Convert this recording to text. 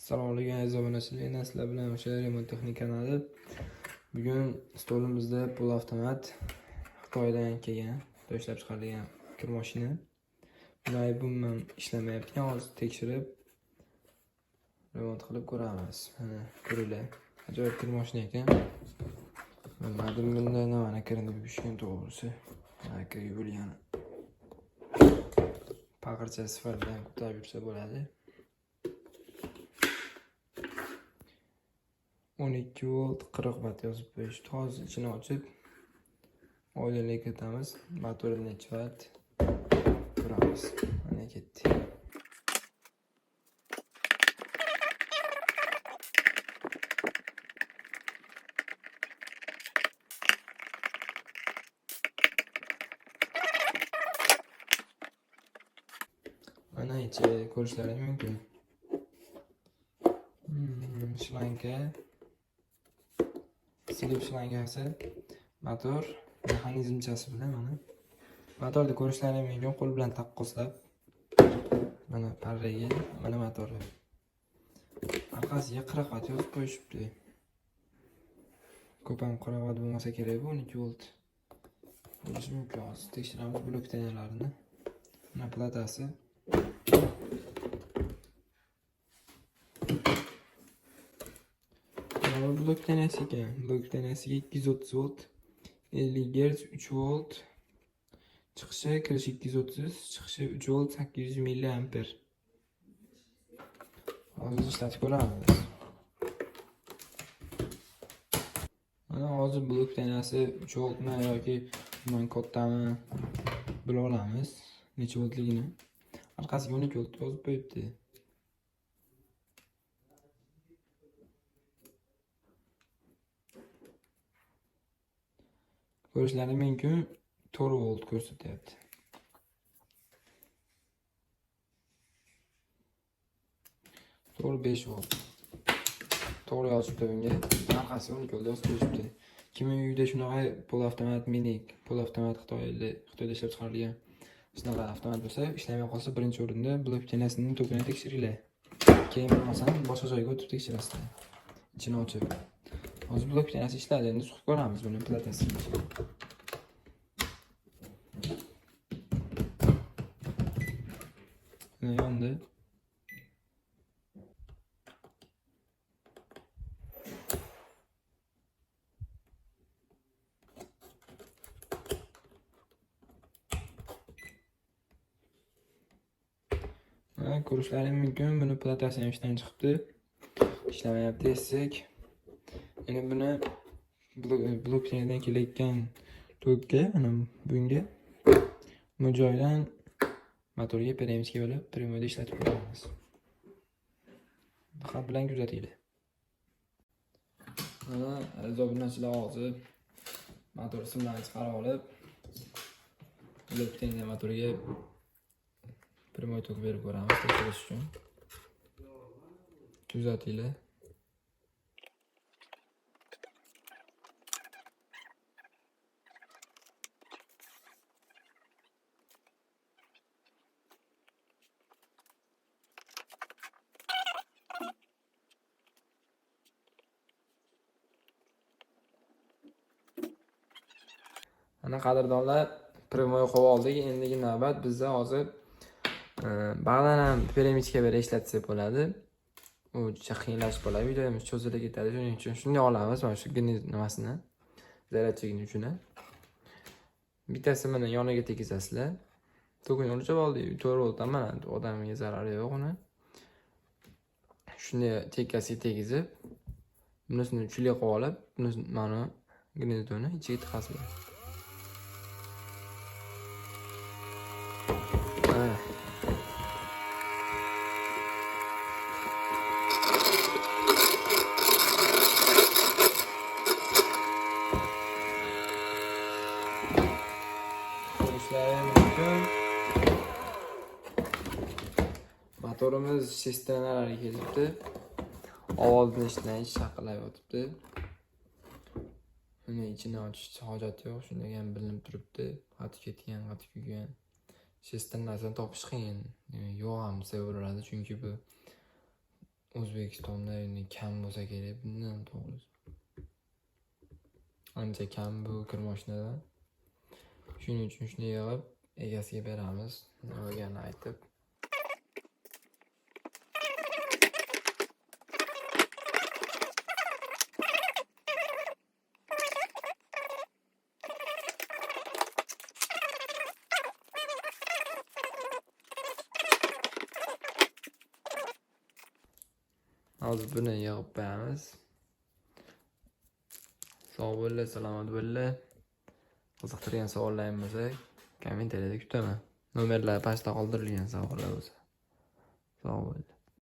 Assalomu alaykum aziz obunachilar. Endi sizlar bilan o'sha remont texnik kanali. Bugun stolimizda pul avtomat Xitoydan kelgan, Xitoy ishlab chiqarilgan kir mashina. Buni umuman ishlamayapti. Hozir tekshirib remont qilib ko'ramiz. Mana ko'ringlar. Ajoyib kir mashina ekan. Bilmadim bunda nimani kirini yuvishgan to'g'risi. Aka yuvilgan. Paqircha sifatida ko'tarib yursa bo'ladi. 12 volt 40 watt yozib qo'yishdi. Hozir ichini ochib oilaga kiritamiz. Motori necha watt ko'ramiz. Mana ketdi. Mana ichi ko'rishlaringiz mumkin. Shlanka, silib shlankasi, motor mexanizmchasi bilan mana motorni ko'rishlaringiz mumkin. Qo'l bilan taqqoslab mana parraga, mana motori. Orqasiga 40 watt yozib qo'yishibdi. Ko'p ham 40 watt bo'lmasa kerak, bu 12 volt. Bo'lishi mumkin. Hozir tekshiramiz blok tanalarini. Mana platasi. Blok tanasi ekan. Blok tanasiga 230 volt, 50 Hz, 3 volt. Chiqishi kirishi 230, chiqishi 3 volt, 800 mA. Hozir ishlatib ko'ramiz. Mana hozir blok tanasi 3 voltmi yoki bundan kattami bila olamiz. Necha voltligini. Orqasiga 12 volt yozib qo'yibdi. Ko'rishlaringiz mumkin, 4 volt ko'rsatyapti. To'g'ri 5 volt. To'g'ri yozibdi bunga. Orqasiga 12 volt yozib qo'yibdi. Kimning uyida shunaqa pul avtomat minik, pul avtomat Xitoyda ishlab chiqarilgan shunaqa avtomat bo'lsa, ishlamay qolsa, birinchi o'rinda blok tanasining tokini tekshiringlar. Keyin bo'lmasam boshqa joyga o'tib tekshirasizlar. Ichini ochib. Hozir blok tanasi ishladi, endi suqib ko'ramiz buni platasini. Yondi. Ko'rishlaringiz mumkin, buni platasi ham ishdan chiqibdi. Ishlamayapti desak. Endi buni blok tanadan kelayotgan tokga, mana bunga bu joydan motorga peremskiy bo'lib, primoda ishlatib qo'yamiz. Diqqat bilan kuzatinglar. Mana zo'bnachilar hozir motor simlarini chiqarib olib, blok tanadan motorga primoy tok berib ko'ramiz tekshirish uchun. Kuzatinglar. Mana qadrdonlar, primoy qo'yib oldik. Endigi navbat bizda hozir ba'zan ham peremskiy berib ishlatsak bo'ladi. U juda qiyinlashib qoladi. Videomiz cho'zilib ketadi. Shuning uchun shunday olamiz. Mana shu nimasini, zaryadchigini uchun. Bittasi mana yoniga tegizasizlar. Tokini o'lchab oldik. 4 volt mana odamga zarari yo'q uni. Shunday tekkasiga tegizib, bunisini uchiga qo'yib olib, bunisini mana gnezdoni ichiga tiqasizlar. Motorimiz sistemlariga kelibdi. Ovozini eshitsangiz shaqillab yotibdi. Buni ichini ochishga hojat yo'q, shunday ham bilinib turibdi. Qati ketgan, qati kuygan. Sistemlarni topish qiyin. Yo'q ham desa bo'laveradi, chunki bu O'zbekistonda endi kam bo'lsa kerak, bundan to'g'risi. Ancha kam bu kir mashinada. Shuning uchun shuni yig'ib egasiga beramiz. Nima bo'lganini aytib. Hozir buni yig'ib qo'yamiz. Sog' bo'linglar, salomat bo'linglar. Qiziqtirgan savollaring bo'lsa, kommentariyada kutaman. Nomerlar pastda qoldirilgan savollar bo'lsa. Sog' bo'linglar.